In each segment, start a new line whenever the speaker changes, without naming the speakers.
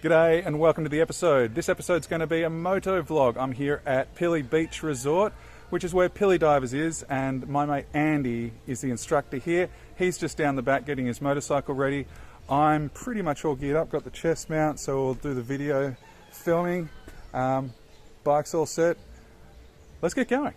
G'day and welcome to the episode. This episode's going to be a moto vlog. I'm here at Pili Beach Resort, which is where Pili Divers is, and my mate Andy is the instructor here. He's just down the back getting his motorcycle ready. I'm pretty much all geared up, got the chest mount, so we'll do the video filming. Bike's all set. Let's get going.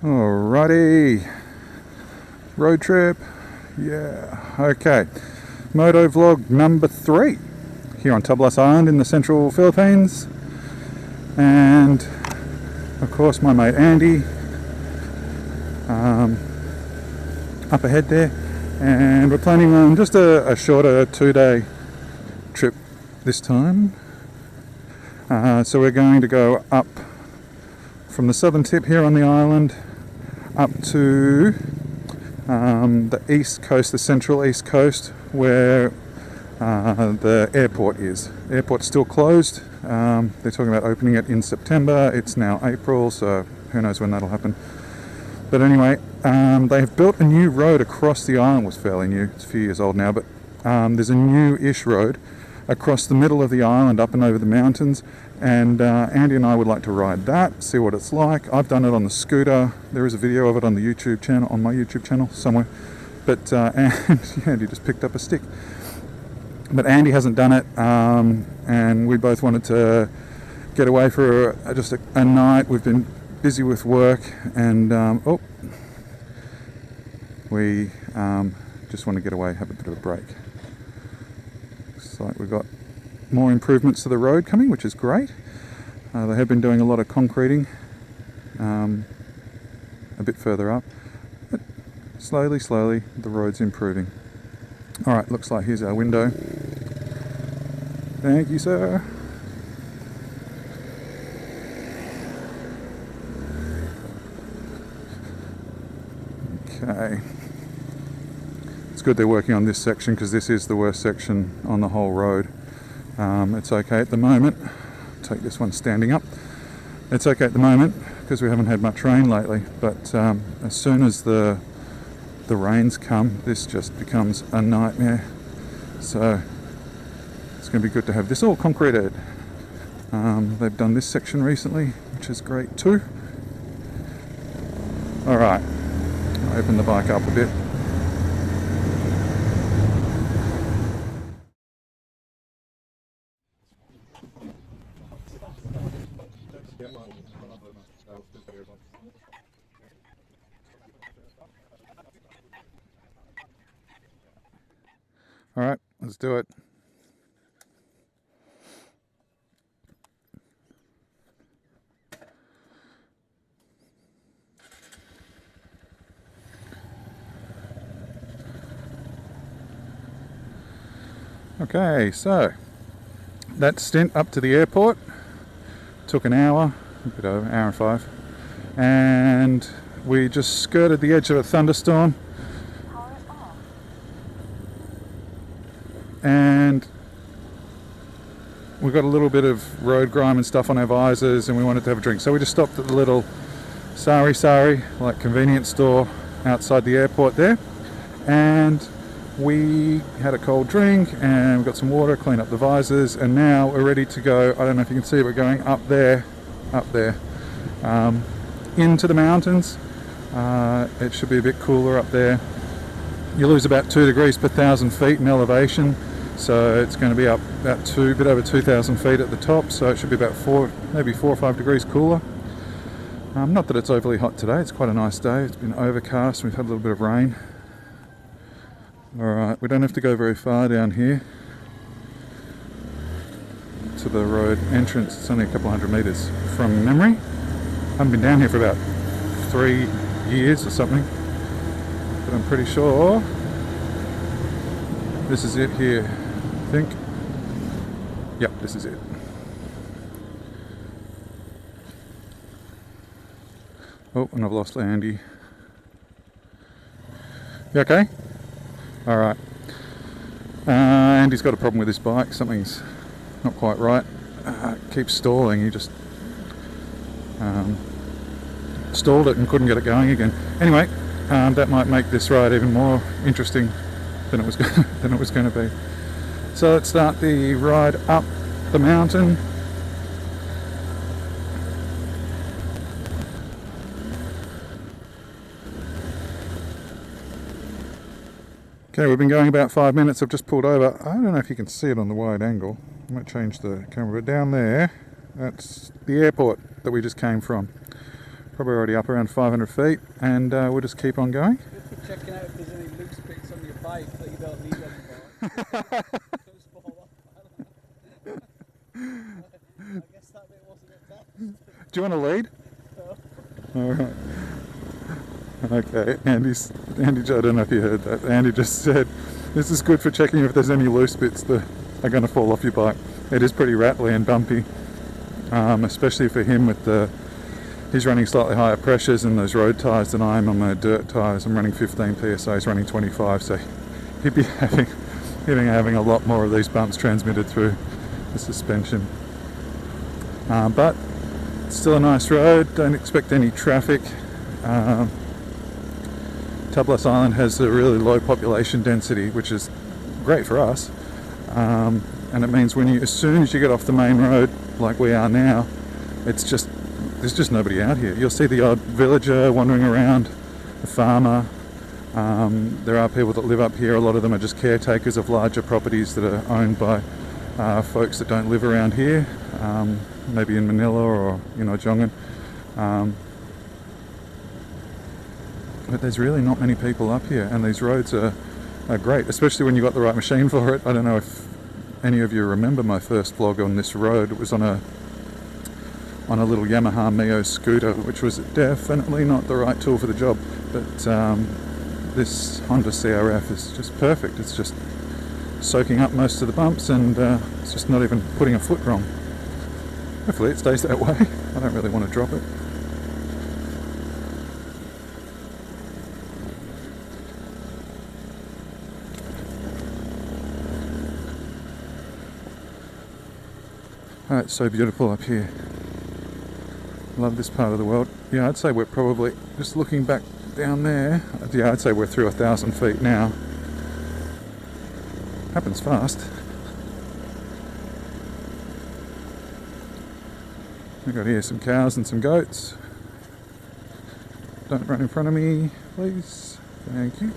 Alrighty, road trip, yeah, okay. Moto vlog number 3 here on Tablas Island in the central Philippines, and of course my mate Andy up ahead there, and we're planning on just a shorter 2-day trip this time. So we're going to go up from the southern tip here on the island up to the east coast, the central east coast, where the airport is. Airport's still closed. They're talking about opening it in September. It's now April, so who knows when that'll happen. But anyway, they have built a new road across the island. It was fairly new, it's a few years old now, but there's a new-ish road across the middle of the island up and over the mountains, and Andy and I would like to ride that, see what it's like. I've done it on the scooter. There is a video of it on the YouTube channel, on my YouTube channel somewhere, but Andy just picked up a stick, but Andy hasn't done it, and we both wanted to get away for just a night. We've been busy with work, and we just want to get away, have a bit of a break. Looks like we've got more improvements to the road coming, which is great. They have been doing a lot of concreting a bit further up, but slowly the road's improving. Alright, looks like here's our window. Thank you, sir. Okay. It's good they're working on this section, because this is the worst section on the whole road. It's okay at the moment. Take this one standing up. It's okay at the moment because we haven't had much rain lately, but as soon as the rains come, this just becomes a nightmare. So it's going to be good to have this all concreted. They've done this section recently, which is great too. Alright, I'll open the bike up a bit. All right, let's do it. Okay, so that stint up to the airport took an hour, a bit over, hour and 5, and we just skirted the edge of a thunderstorm, and we got a little bit of road grime and stuff on our visors, and we wanted to have a drink, so we just stopped at the little sari like convenience store outside the airport there, and we had a cold drink and we got some water, clean up the visors, and now we're ready to go. I don't know if you can see, we're going up there, into the mountains. It should be a bit cooler up there. You lose about 2 degrees per 1,000 feet in elevation, so it's going to be up about a bit over 2,000 feet at the top, so it should be about maybe 4 or 5 degrees cooler. Not that it's overly hot today, it's quite a nice day. It's been overcast, we've had a little bit of rain. Alright, we don't have to go very far down here to the road entrance. It's only a couple hundred metres from memory. I haven't been down here for about 3 years or something, but I'm pretty sure this is it here, I think. Yep, this is it. Oh, and I've lost Andy. You okay? Alright. Andy's got a problem with his bike. Something's not quite right. Keeps stalling. He just stalled it and couldn't get it going again. Anyway, that might make this ride even more interesting than it was going to be. So let's start the ride up the mountain. Okay, we've been going about 5 minutes. I've just pulled over. I don't know if you can see it on the wide angle. I might change the camera, but down there, that's the airport that we just came from. Probably already up around 500 feet, and we'll just keep on going.
Good for checking out if there's any loose bits on your bike that you don't need anymore. Those fall off. I guess that bit wasn't a test.
Do you want to lead?
No.
Alright. Okay, Andy, I don't know if you heard that. Andy just said, this is good for checking if there's any loose bits that are going to fall off your bike. It is pretty rattly and bumpy, especially for him with he's running slightly higher pressures in those road tyres than I am on my dirt tyres. I'm running 15 PSI, he's running 25, so he'd be having a lot more of these bumps transmitted through the suspension. But it's still a nice road, don't expect any traffic. Tablas Island has a really low population density, which is great for us, and it means as soon as you get off the main road, like we are now, there's just nobody out here. You'll see the odd villager wandering around, the farmer. There are people that live up here. A lot of them are just caretakers of larger properties that are owned by folks that don't live around here, maybe in Manila or Jongan. But there's really not many people up here, and these roads are great, especially when you've got the right machine for it. I don't know if any of you remember my first vlog on this road. It was on a little Yamaha Mio scooter, which was definitely not the right tool for the job, but this Honda CRF is just perfect. It's just soaking up most of the bumps, and it's just not even putting a foot wrong. Hopefully it stays that way. I don't really want to drop it. Oh, it's so beautiful up here. Love this part of the world. Yeah, I'd say we're probably, just looking back down there, yeah, I'd say we're through 1,000 feet now. Happens fast. We've got here some cows and some goats. Don't run in front of me, please. Thank you.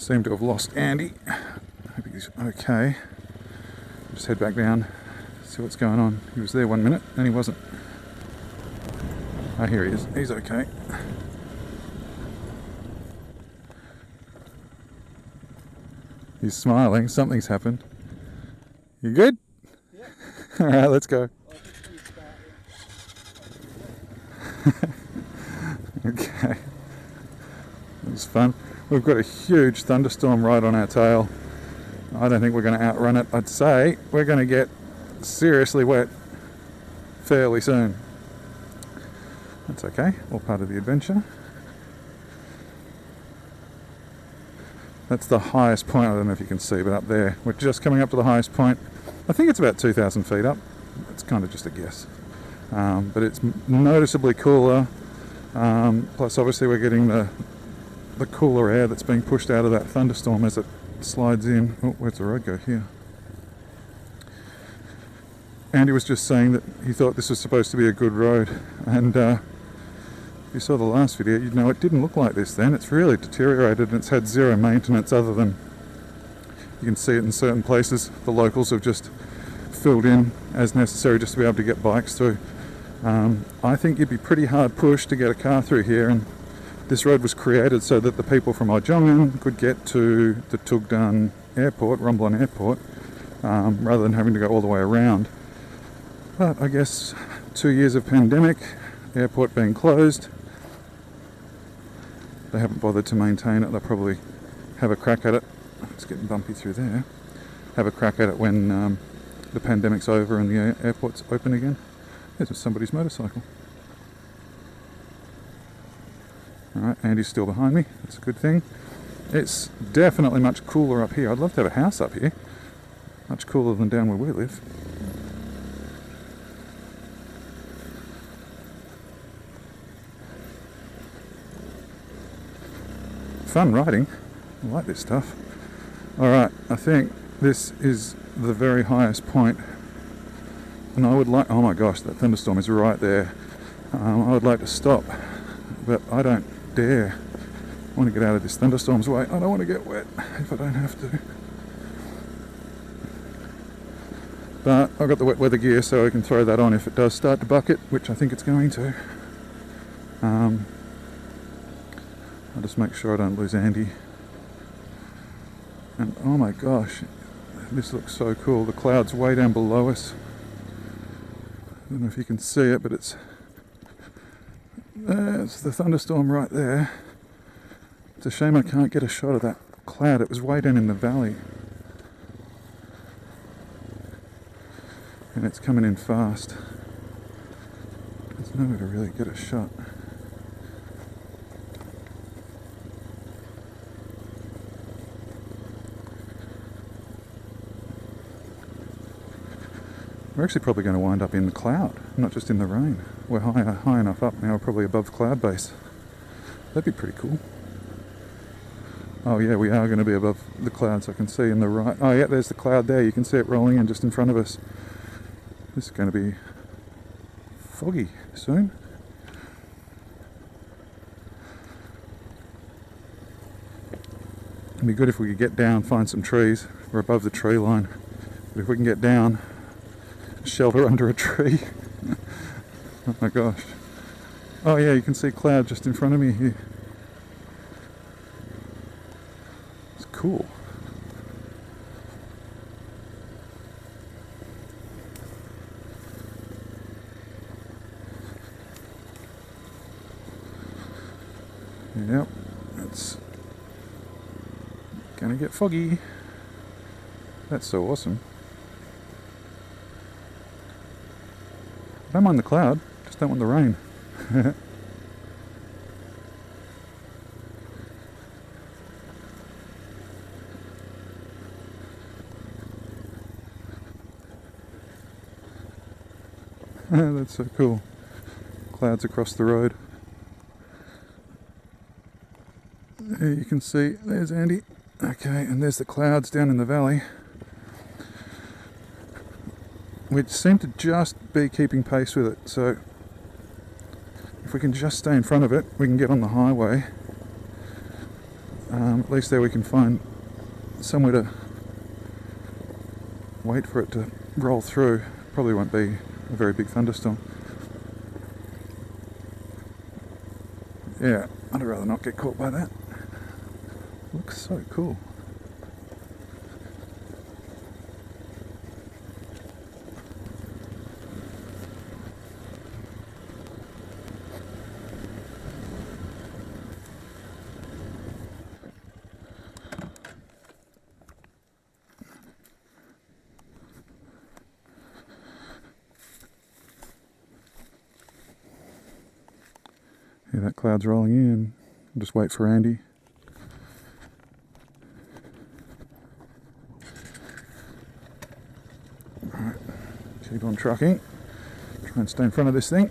Seem to have lost Andy. Hope he's okay. Just head back down, see what's going on. He was there 1 minute, then he wasn't. Oh, here he is. He's okay. He's smiling. Something's happened. You good?
Yeah.
All right, let's go. Okay. It was fun. We've got a huge thunderstorm right on our tail. I don't think we're going to outrun it. I'd say we're going to get seriously wet fairly soon. That's okay, all part of the adventure. That's the highest point. I don't know if you can see, but up there, we're just coming up to the highest point. I think it's about 2,000 feet up. It's kind of just a guess. But it's noticeably cooler. Plus obviously we're getting the cooler air that's being pushed out of that thunderstorm as it slides in. Oh, where's the road go? Here. Andy was just saying that he thought this was supposed to be a good road, and if you saw the last video, you'd know it didn't look like this then. It's really deteriorated, and it's had zero maintenance other than you can see it in certain places. The locals have just filled in as necessary just to be able to get bikes through. I think you'd be pretty hard pushed to get a car through here, and this road was created so that the people from Ojongan could get to the Tugdan airport, Romblon airport, rather than having to go all the way around. But I guess 2 years of pandemic, airport being closed, they haven't bothered to maintain it. They'll probably have a crack at it. It's getting bumpy through there. Have a crack at it when the pandemic's over and the airport's open again. There's somebody's motorcycle. Alright, Andy's still behind me. That's a good thing. It's definitely much cooler up here. I'd love to have a house up here. Much cooler than down where we live. Fun riding. I like this stuff. Alright, I think this is the very highest point. And I would like... Oh my gosh, that thunderstorm is right there. I would like to stop, but I don't dare. I want to get out of this thunderstorm's way. I don't want to get wet if I don't have to. But I've got the wet weather gear, so I can throw that on if it does start to bucket, which I think it's going to. I'll just make sure I don't lose Andy. And oh my gosh, this looks so cool. The cloud's way down below us. I don't know if you can see it, but it's there's the thunderstorm right there. It's a shame I can't get a shot of that cloud. It was way down in the valley. And it's coming in fast. There's nowhere to really get a shot. We're actually probably going to wind up in the cloud, not just in the rain. We're high enough up now, we're probably above cloud base. That'd be pretty cool. Oh yeah, we are going to be above the clouds. I can see in the right. Oh yeah, there's the cloud there. You can see it rolling in just in front of us. This is going to be foggy soon. It'd be good if we could get down, find some trees. We're above the tree line. But if we can get down, shelter under a tree. Oh my gosh. Oh yeah, you can see cloud just in front of me here. It's cool. Yep, it's gonna get foggy. That's so awesome. I don't mind the cloud, just don't want the rain. That's so cool. Clouds across the road. There you can see, there's Andy. Okay, and there's the clouds down in the valley, which seem to just be keeping pace with it. So if we can just stay in front of it, we can get on the highway. At least there we can find somewhere to wait for it to roll through. Probably won't be a very big thunderstorm. Yeah, I'd rather not get caught by that. Looks so cool. Yeah, that cloud's rolling in. I'll just wait for Andy. Alright, keep on trucking. Try and stay in front of this thing.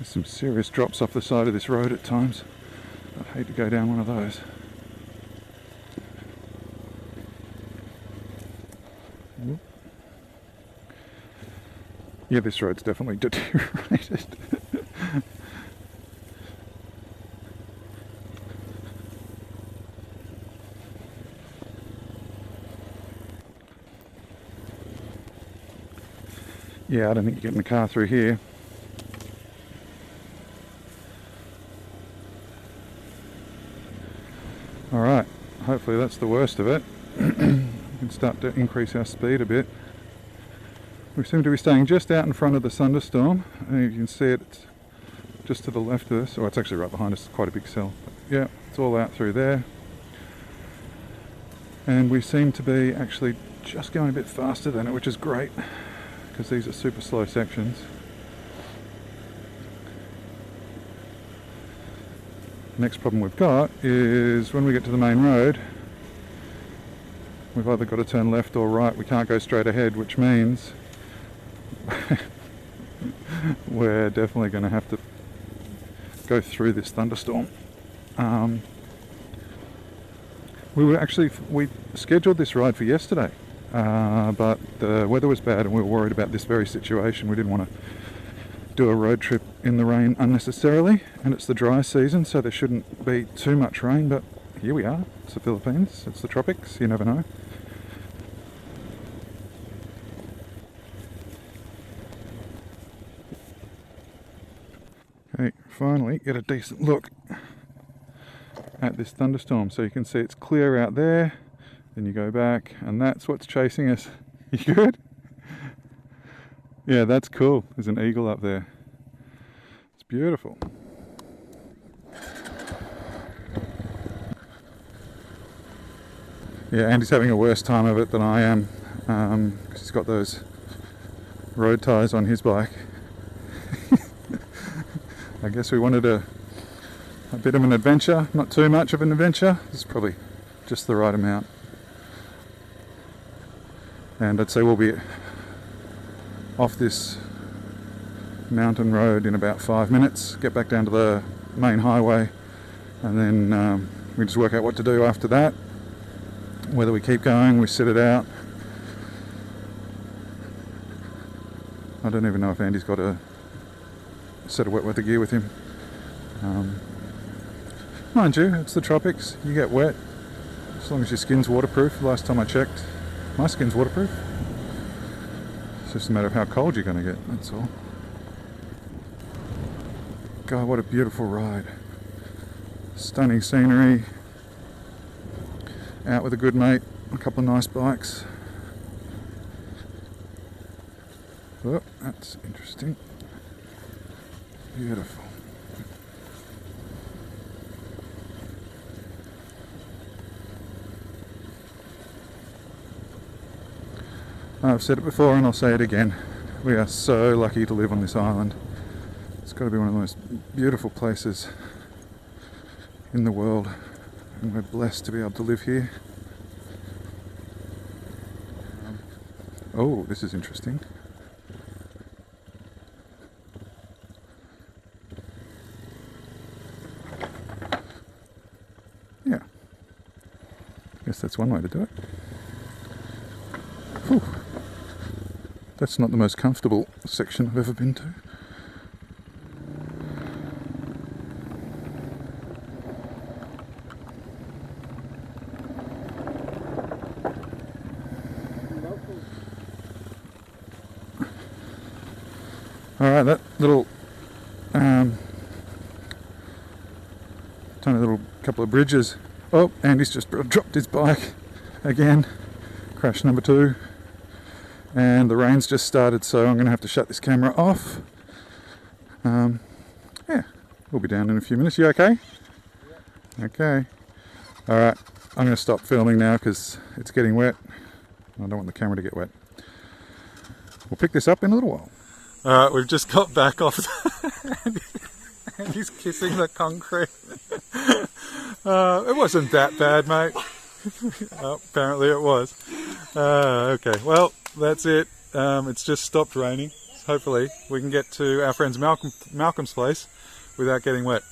There's some serious drops off the side of this road at times. I'd hate to go down one of those. Yeah, this road's definitely deteriorated. Yeah, I don't think you're getting the car through here. Alright, hopefully that's the worst of it. We can start to increase our speed a bit. We seem to be staying just out in front of the Thunderstorm. And you can see it, it's just to the left of us. Oh, it's actually right behind us, it's quite a big cell. But yeah, it's all out through there. And we seem to be actually just going a bit faster than it, which is great, because these are super slow sections. The next problem we've got is when we get to the main road, we've either got to turn left or right. We can't go straight ahead, which means we're definitely going to have to go through this thunderstorm. We scheduled this ride for yesterday, but the weather was bad and we were worried about this very situation. We didn't want to do a road trip in the rain unnecessarily, and it's the dry season, so there shouldn't be too much rain, but here we are. It's the Philippines, it's the tropics, you never know. Okay, finally get a decent look at this thunderstorm. So you can see it's clear out there, then you go back, and that's what's chasing us. You good? Yeah, that's cool. There's an eagle up there. It's beautiful. Yeah, Andy's having a worse time of it than I am, because he's got those road tyres on his bike. I guess we wanted a bit of an adventure, not too much of an adventure. This is probably just the right amount. And I'd say we'll be off this mountain road in about 5 minutes, get back down to the main highway, and then we just work out what to do after that. Whether we keep going, we sit it out. I don't even know if Andy's got a set of wet weather gear with him. Mind you, it's the tropics, you get wet as long as your skin's waterproof. Last time I checked, my skin's waterproof. It's just a matter of how cold you're going to get, that's all. God, what a beautiful ride. Stunning scenery. Out with a good mate, a couple of nice bikes. Oh, that's interesting. Beautiful. I've said it before and I'll say it again. We are so lucky to live on this island. It's got to be one of the most beautiful places in the world, and we're blessed to be able to live here. Oh, this is interesting. Yeah, guess that's one way to do it. Whew. That's not the most comfortable section I've ever been to. Alright, that little tiny little couple of bridges. Oh, Andy's just dropped his bike again. Crash number 2. And the rain's just started, so I'm going to have to shut this camera off. Yeah, we'll be down in a few minutes. You okay? Yeah. Okay. Alright, I'm going to stop filming now because it's getting wet. I don't want the camera to get wet. We'll pick this up in a little while. Alright, we've just got back off and he's kissing the concrete. It wasn't that bad, mate. Oh, apparently it was. Okay, well, that's it. It's just stopped raining, hopefully we can get to our friend's Malcolm's place without getting wet.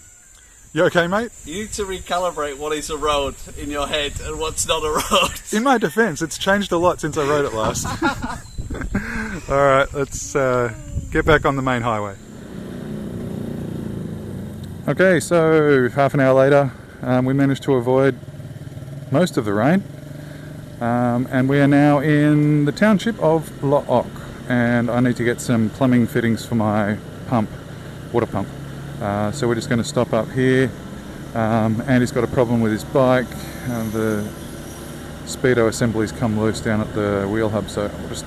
You okay, mate?
You need to recalibrate what is a road in your head and what's not a road.
In my defence, it's changed a lot since I rode it last. Alright, let's get back on the main highway. Okay, so half an hour later, we managed to avoid most of the rain. And we are now in the township of Lo'ok, and I need to get some plumbing fittings for my water pump. So we're just going to stop up here. Andy's got a problem with his bike. The speedo assembly's come loose down at the wheel hub, so we'll just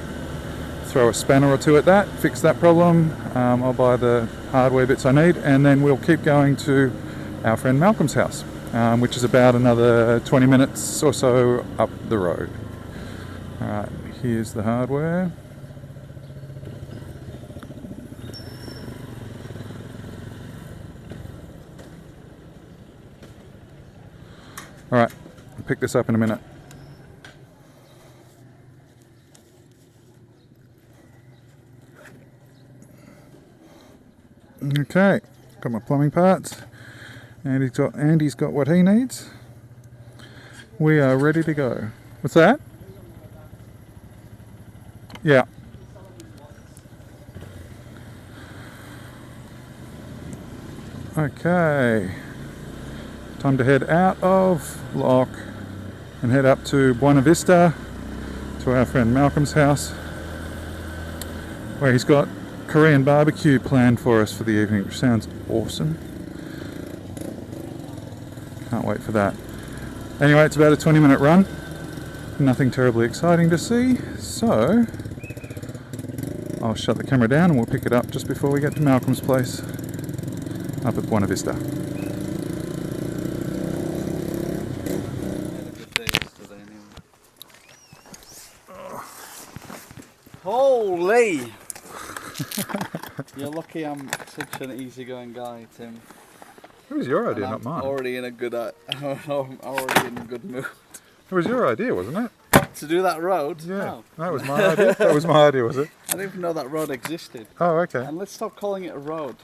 throw a spanner or two at that, fix that problem. I'll buy the hardware bits I need, and then we'll keep going to our friend Malcolm's house, which is about another 20 minutes or so up the road. Alright, here's the hardware. Alright, I'll pick this up in a minute. Okay, got my plumbing parts. Andy's got what he needs. We are ready to go. What's that? Yeah. Okay. Time to head out of Lock and head up to Buena Vista to our friend Malcolm's house, where he's got Korean barbecue planned for us for the evening, which sounds awesome. Can't wait for that. Anyway, it's about a 20-minute run. Nothing terribly exciting to see, so I'll shut the camera down and we'll pick it up just before we get to Malcolm's place up at Buena Vista.
Holy! You're lucky I'm such an easygoing guy, Tim.
It was your idea,
And
not mine.
I'm already in a good mood.
It was your idea, wasn't it?
To do that road?
Yeah,
No.
that was my idea. That was my idea, was it?
I didn't even know that road existed.
Oh, okay.
And let's stop calling it a road.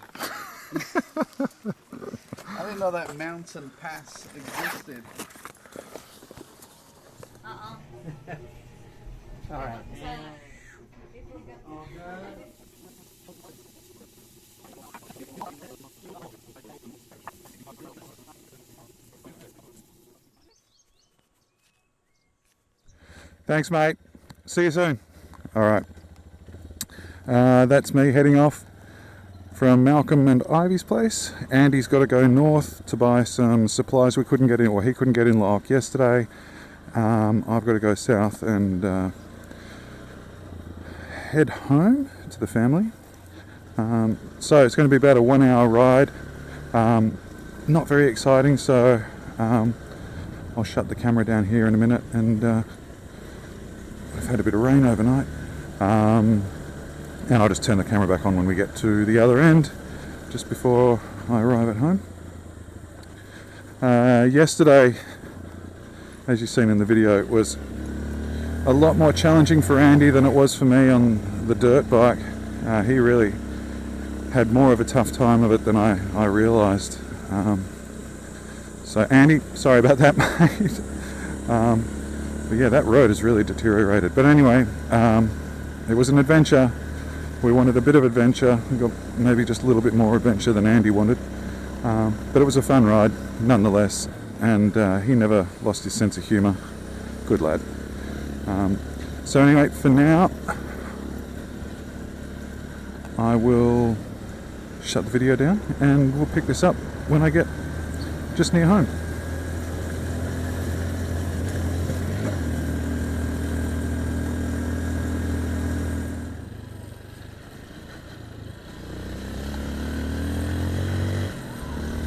I didn't know that mountain pass existed. Alright.
Thanks, mate. See you soon. Alright. That's me heading off from Malcolm and Ivy's place. Andy's got to go north to buy some supplies we couldn't get in, or he couldn't get in Lock yesterday. I've got to go south and head home to the family. So it's going to be about a 1 hour ride. Not very exciting, so I'll shut the camera down here in a minute. And we've had a bit of rain overnight. And I'll just turn the camera back on when we get to the other end, just before I arrive at home. Yesterday, as you've seen in the video, it was a lot more challenging for Andy than it was for me on the dirt bike. He really had more of a tough time of it than I realised. So Andy, sorry about that, mate. But yeah, that road has really deteriorated. But anyway, it was an adventure. We wanted a bit of adventure. We got maybe just a little bit more adventure than Andy wanted. But it was a fun ride, nonetheless. And he never lost his sense of humour. Good lad. So anyway, for now, I will shut the video down and we'll pick this up when I get just near home.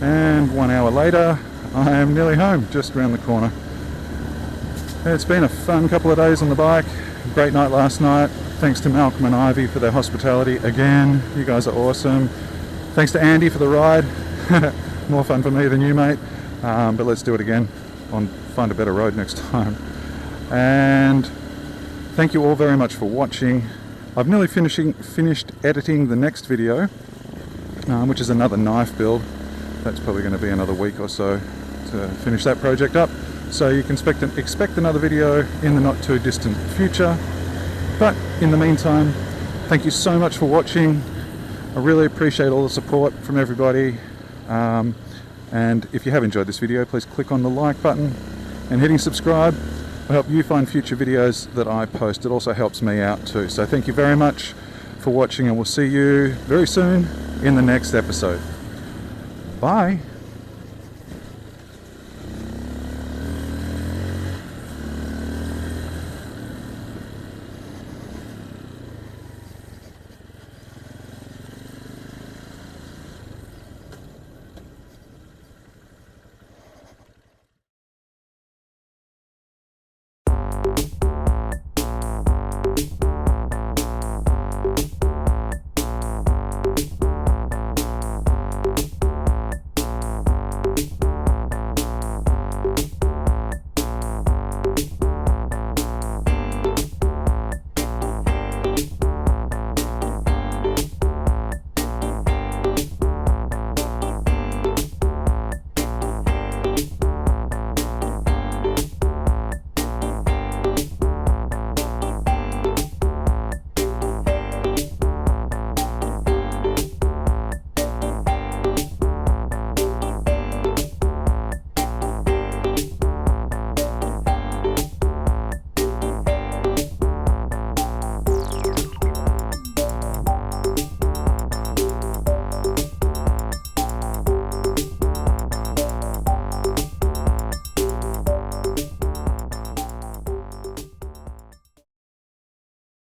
And 1 hour later, I am nearly home, just around the corner. It's been a fun couple of days on the bike. Great night last night. Thanks to Malcolm and Ivy for their hospitality again. You guys are awesome. Thanks to Andy for the ride. More fun for me than you, mate. But let's do it again. I'll find a better road next time. And thank you all very much for watching. I've nearly finished editing the next video, which is another knife build. That's probably going to be another week or so to finish that project up. So you can expect another video in the not too distant future. But in the meantime, thank you so much for watching. I really appreciate all the support from everybody. And if you have enjoyed this video, please click on the like button, and hitting subscribe will help you find future videos that I post. It also helps me out too. So thank you very much for watching, and we'll see you very soon in the next episode. Bye.